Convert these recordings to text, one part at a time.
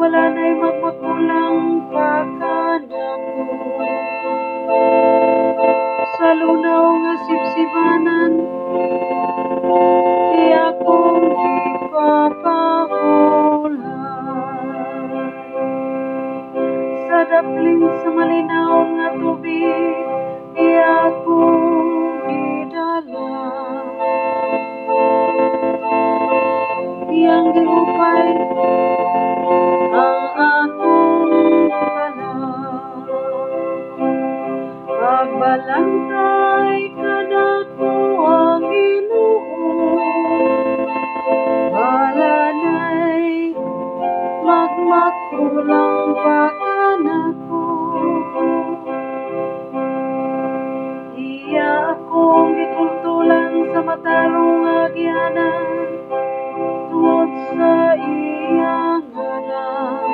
wala na'y magmakulang pakanako. Sa lunaw nga sipsibanan, di akong ipapahulay. Sa dapling sa malinaw nga tubig, di akong idala. Iyang giupay ang akong kalang. Magbalantay ka nako ang Ginoo, wala na'y magmakulang pakanako. Iya akong gikultulan sa matarong agyanan, tungod sa iyang ngalan.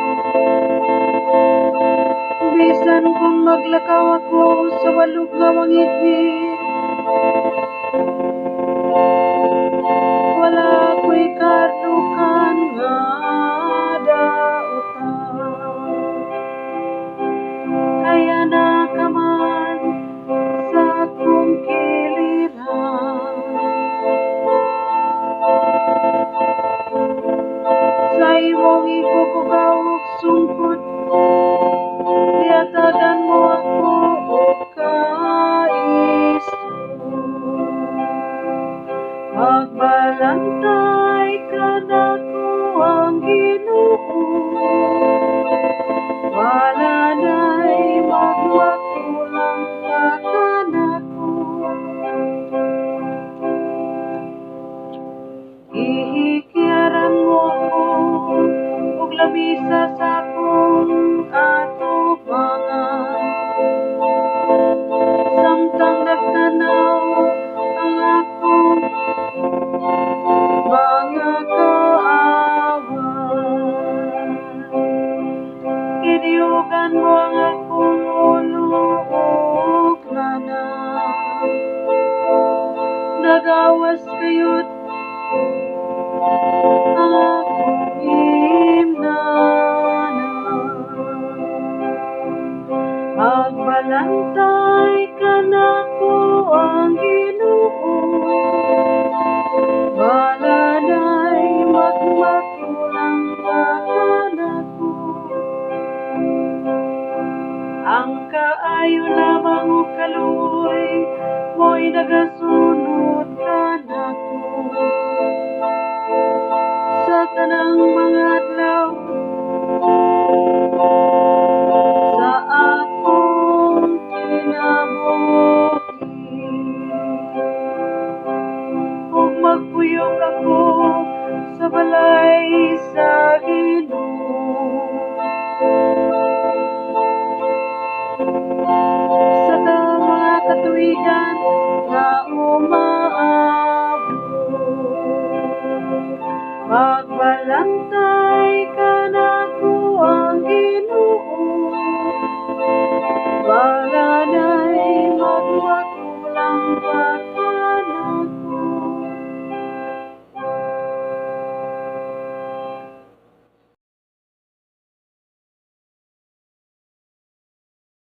Bisan kung maglakaw ako sa walog nga wangitngit, wala ko'y kadukan nga dautan. Kaya nakaman sa akong kiliran, sa imong ikukugaw ug sungkot, tiyatagan mo ako og kaisto. Magbalantay ka nako ang Ginoo, wala na'y magmakulang pakanako. Ihikyaran mo ako ug labisa sa akong atubangan. Samtang nagtanaw ang akong mga kaawan, kiniugan mo ang akong ulo ug lanang. Nagawas kayo't ang akong himnanan. Magbalantay ka nako ang Ginoo, wala na'y magmakulang pakanako. Ang kaayo lamang o kaluoy mo'y nagasunod ka nako. Sa tanang mga adlaw sa akong kinabuhi, ug magpuyok ako sa balay sa Ginoo. Sa mga katuigan nga